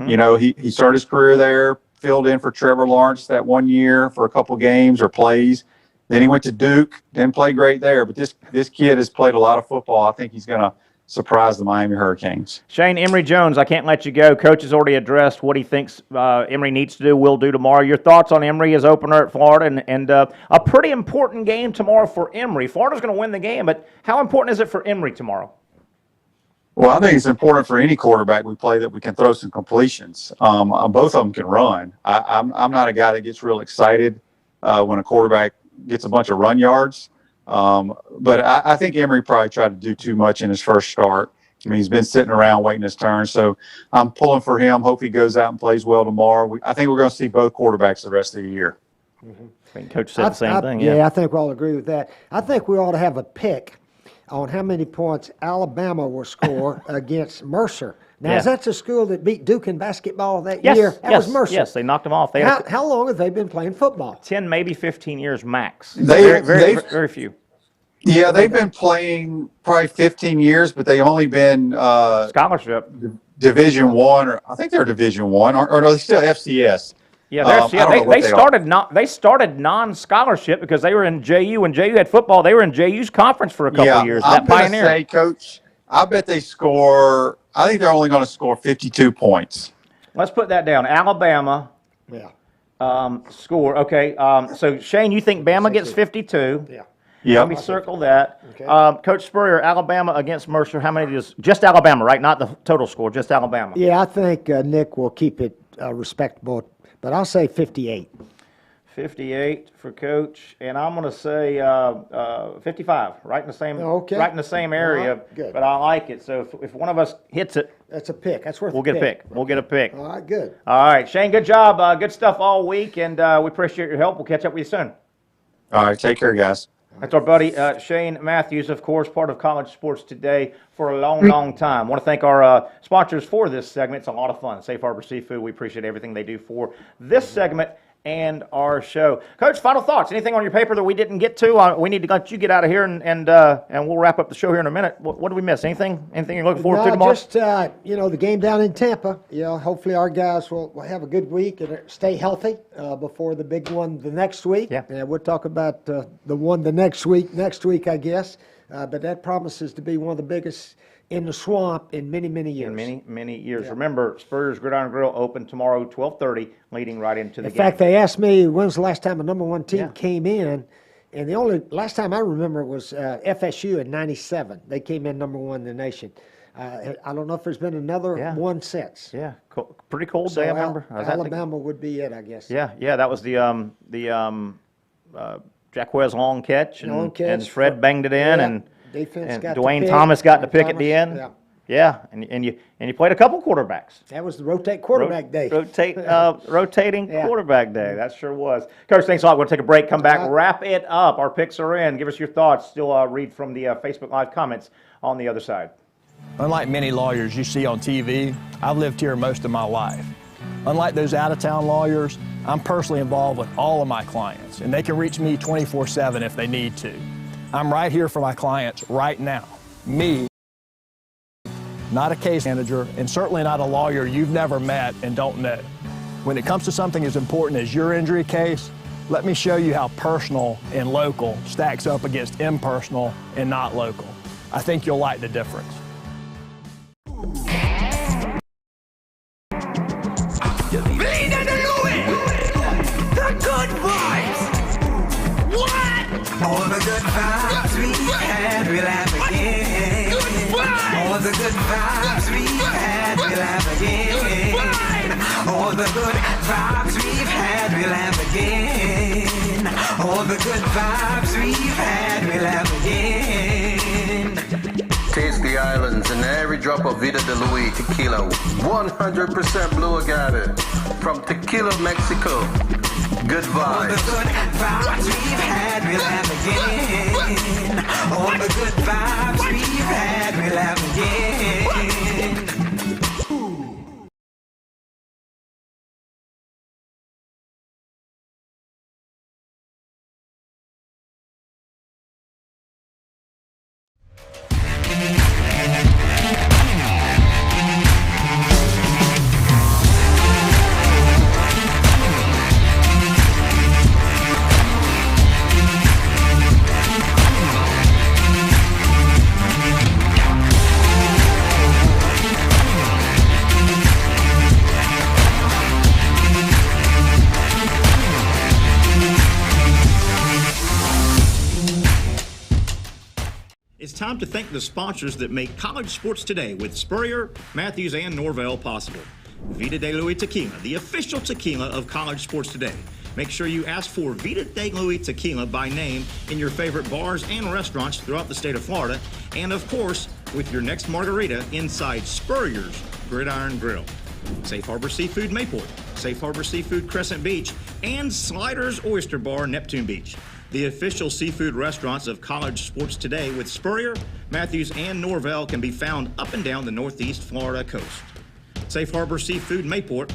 You know, he started his career there, filled in for Trevor Lawrence that 1 year for a couple games or plays. Then he went to Duke, didn't play great there. But this kid has played a lot of football. I think he's going to surprise the Miami Hurricanes. Shane, Emory Jones, I can't let you go. Coach has already addressed what he thinks Emory needs to do, will do tomorrow. Your thoughts on Emory as opener at Florida and a pretty important game tomorrow for Emory. Florida's going to win the game, but how important is it for Emory tomorrow? Well, I think it's important for any quarterback we play that we can throw some completions. Both of them can run. I'm not a guy that gets real excited when a quarterback gets a bunch of run yards. But I think Emory probably tried to do too much in his first start. I mean, he's been sitting around waiting his turn. So I'm pulling for him. Hope he goes out and plays well tomorrow. I think we're going to see both quarterbacks the rest of the year. I think Coach said the same thing. Yeah, I think we all agree with that. I think we ought to have a pick on how many points Alabama will score against Mercer. Now, is that the school that beat Duke in basketball that year? That was Mercer. Yes, they knocked them off. How long have they been playing football? 10, maybe 15 years max. Very few. Yeah, they've been playing probably 15 years, but they've only been Scholarship. Division One, or I think they're Division One, or no, they're still FCS. Yeah, they started non-scholarship because they were in JU. When JU had football, they were in JU's conference for a couple of years. I'm going to say, Coach, I bet they score. I think they're only going to score 52 points. Let's put that down. Alabama. Score. Okay. So Shane, you think Bama gets 52? Yeah. Yeah. Let me circle that. Okay. Coach Spurrier, Alabama against Mercer. How many does just Alabama, right? Not the total score, just Alabama. Yeah, I think Nick will keep it respectable, but I'll say 58. 58 for Coach, and I'm going to say 55, right in the same, right in the same area. Good. But I like it. So if one of us hits it, that's a pick. That's worth. We'll get a pick. We'll get a pick. All right, good. All right, Shane, good job. Good stuff all week, and we appreciate your help. We'll catch up with you soon. All right, take care, guys. That's our buddy Shane Matthews, of course, part of College Sports Today for a long, long time. I want to thank our sponsors for this segment. It's a lot of fun. Safe Harbor Seafood, we appreciate everything they do for this segment and our show. Coach, final thoughts. Anything on your paper that we didn't get to? We need to let you get out of here, and we'll wrap up the show here in a minute. What did we miss? Anything you're looking forward to tomorrow? Just, the game down in Tampa. Hopefully our guys will have a good week and stay healthy before the big one the next week. Yeah. And we'll talk about the one the next week, I guess. But that promises to be one of the biggest in the swamp in many, many years. In many years. Yeah. Remember, Spurrier's Gridiron Grill open tomorrow, 12:30, leading right into the game. In fact, they asked me when's the last time a number one team came in, and the only last time I remember was FSU in '97. They came in number one in the nation. I don't know if there's been another one since. Yeah, pretty cold day, I remember. Alabama would be it, I guess. Yeah, that was the Jacquez long catch, and Fred banged it in, and Dwayne Thomas got the pick at the end. Yeah, and you played a couple quarterbacks. That was the rotate quarterback day. Rotating quarterback day. That sure was. Coach, thanks a lot. We're going to take a break, come back, wrap it up. Our picks are in. Give us your thoughts. Still read from the Facebook Live comments on the other side. Unlike many lawyers you see on TV, I've lived here most of my life. Unlike those out-of-town lawyers, I'm personally involved with all of my clients, and they can reach me 24/7 if they need to. I'm right here for my clients right now. Me, not a case manager, and certainly not a lawyer you've never met and don't know. When it comes to something as important as your injury case, let me show you how personal and local stacks up against impersonal and not local. I think you'll like the difference. All the good vibes we had, we'll have again. All the good vibes we've had, we'll have again. All the good vibes we've had, we'll have again. All the good vibes we've had, we'll have again. Taste the islands and every drop of Vida de Luis tequila. 100% blue agave from Tequila, Mexico. Good vibes. All the good vibes we've had, we'll have again. All the good vibes we've had, we'll have again. time to thank the sponsors that make College Sports Today with Spurrier, Matthews, and Norvell possible. Vida de Luis Tequila, the official tequila of College Sports Today. Make sure you ask for Vida de Luis Tequila by name in your favorite bars and restaurants throughout the state of Florida. And of course, with your next margarita inside Spurrier's Gridiron Grill. Safe Harbor Seafood Mayport, Safe Harbor Seafood Crescent Beach, and Sliders Oyster Bar Neptune Beach. The official seafood restaurants of College Sports Today with Spurrier, Matthews, and Norvell can be found up and down the Northeast Florida coast. Safe Harbor Seafood Mayport,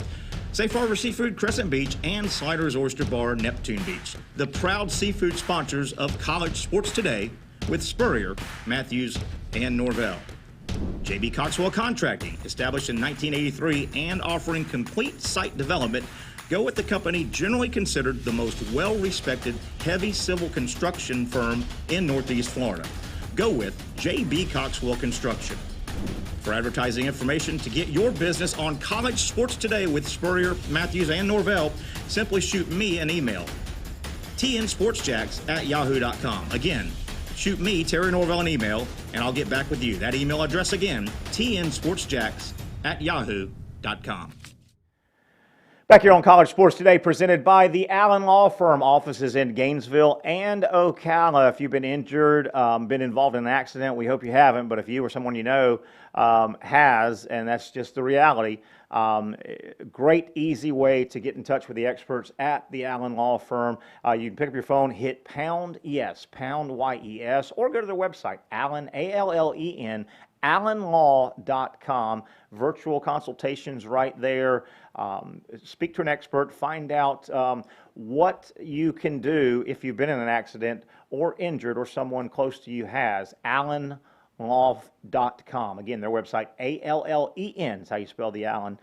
Safe Harbor Seafood Crescent Beach, and Sliders Oyster Bar Neptune Beach. The proud seafood sponsors of College Sports Today with Spurrier, Matthews, and Norvell. J.B. Coxwell Contracting, established in 1983 and offering complete site development, go with the company generally considered the most well-respected heavy civil construction firm in Northeast Florida. Go with J.B. Coxwell Construction. For advertising information to get your business on College Sports Today with Spurrier, Matthews, and Norvell, simply shoot me an email, tnsportsjacks@yahoo.com. Again, shoot me, Terry Norvell, an email, and I'll get back with you. That email address again, tnsportsjacks@yahoo.com. Back here on College Sports Today, presented by the Allen Law Firm. Offices in Gainesville and Ocala. If you've been injured, been involved in an accident, we hope you haven't, but if you or someone you know has, and that's just the reality, great, easy way to get in touch with the experts at the Allen Law Firm. You can pick up your phone, hit pound yes, pound YES, or go to their website, Allen, ALLEN, allenlaw.com. Virtual consultations right there. Speak to an expert, find out what you can do if you've been in an accident or injured or someone close to you has. allenlaw.com. Again, their website, ALLEN, is how you spell the Allen.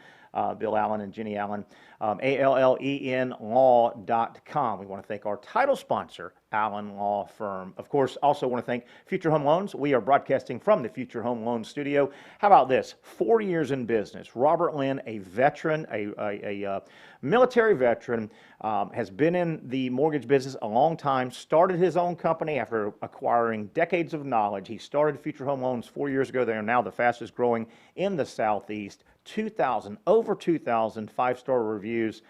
Bill Allen and Jenny Allen, ALLEN law.com. We want to thank our title sponsor, Allen Law Firm. Of course, also want to thank Future Home Loans. We are broadcasting from the Future Home Loans studio. How about this? 4 years in business. Robert Lynn, a veteran, a military veteran, has been in the mortgage business a long time, started his own company after acquiring decades of knowledge. He started Future Home Loans 4 years ago. They are now the fastest growing in the Southeast. Over 2,000 five-star reviews.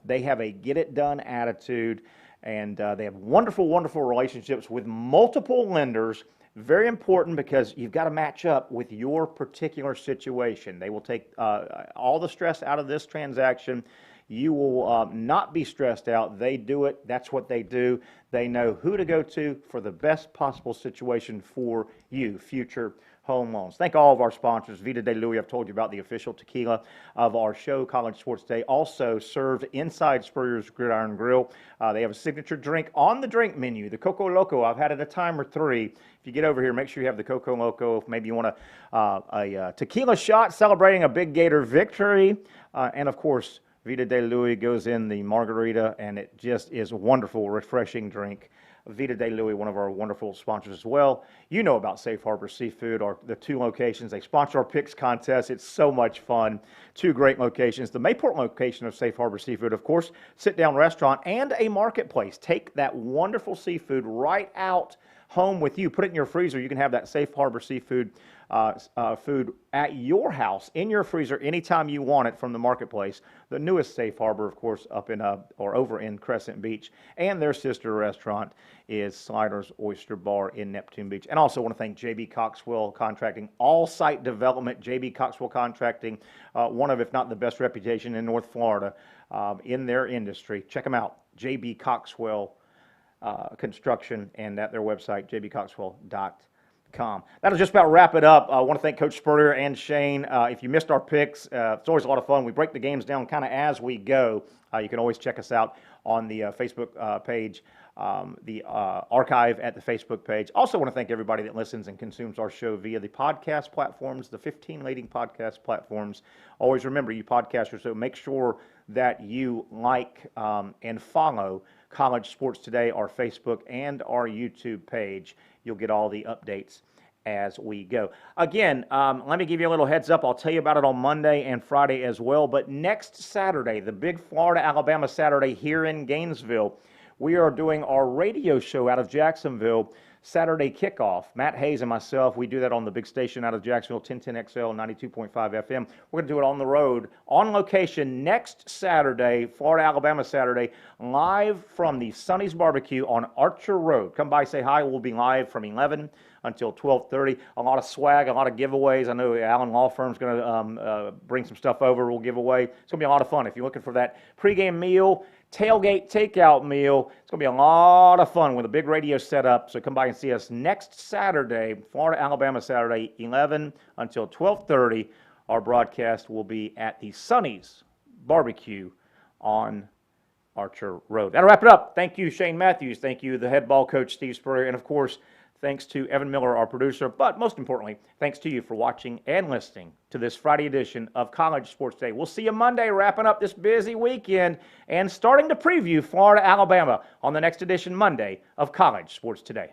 They have a get-it-done attitude, and they have wonderful, wonderful relationships with multiple lenders. Very important because you've got to match up with your particular situation. They will take all the stress out of this transaction. You will not be stressed out. They do it. That's what they do. They know who to go to for the best possible situation for you, Future Home Loans. Thank all of our sponsors. Vida de Luis, I've told you about, the official tequila of our show, College Sports Day, also served inside Spurrier's Gridiron Grill. They have a signature drink on the drink menu, the Coco Loco. I've had it a time or three. If you get over here, make sure you have the Coco Loco. If maybe you want a tequila shot celebrating a Big Gator victory. And of course, Vida de Luis goes in the margarita, and it just is a wonderful, refreshing drink. Vida de Luis, one of our wonderful sponsors as well. You know about Safe Harbor Seafood, the 2 locations. They sponsor our picks contest. It's so much fun. 2 great locations. The Mayport location of Safe Harbor Seafood, of course, sit-down restaurant and a marketplace. Take that wonderful seafood right out home with you. Put it in your freezer. You can have that Safe Harbor Seafood food at your house, in your freezer, anytime you want it from the marketplace. The newest Safe Harbor, of course, up in or over in Crescent Beach, and their sister restaurant is Sliders Oyster Bar in Neptune Beach. And also want to thank J.B. Coxwell Contracting, all site development. J.B. Coxwell Contracting, one of, if not the best reputation in North Florida in their industry. Check them out, J.B. Coxwell Construction, and at their website, jbcoxwell.com. That'll just about wrap it up. I want to thank Coach Spurrier and Shane. If you missed our picks, it's always a lot of fun. We break the games down kind of as we go. You can always check us out on the Facebook page, the archive at the Facebook page. Also want to thank everybody that listens and consumes our show via the podcast platforms, the 15 leading podcast platforms. Always remember, you podcasters, so make sure that you like and follow College Sports Today, our Facebook and our YouTube page. You'll get all the updates as we go. Again, let me give you a little heads up. I'll tell you about it on Monday and Friday as well. But next Saturday, the big Florida-Alabama Saturday here in Gainesville, we are doing our radio show out of Jacksonville Saturday kickoff. Matt Hayes and myself, we do that on the big station out of Jacksonville, 1010XL, 92.5 FM. We're going to do it on the road, on location next Saturday, Florida, Alabama Saturday, live from the Sonny's Barbecue on Archer Road. Come by, say hi. We'll be live from 11 until 12:30. A lot of swag, a lot of giveaways. I know Allen Law Firm's going to bring some stuff over. We'll give away. It's going to be a lot of fun. If you're looking for that pregame meal, tailgate takeout meal, it's going to be a lot of fun with a big radio setup. So come by and see us next Saturday, Florida, Alabama Saturday, 11 until 12:30. Our broadcast will be at the Sonny's Barbecue on Archer Road. That'll wrap it up. Thank you, Shane Matthews. Thank you, the head ball coach, Steve Spurrier. And, of course, thanks to Evan Miller, our producer. But most importantly, thanks to you for watching and listening to this Friday edition of College Sports Today. We'll see you Monday, wrapping up this busy weekend and starting to preview Florida, Alabama on the next edition Monday of College Sports Today.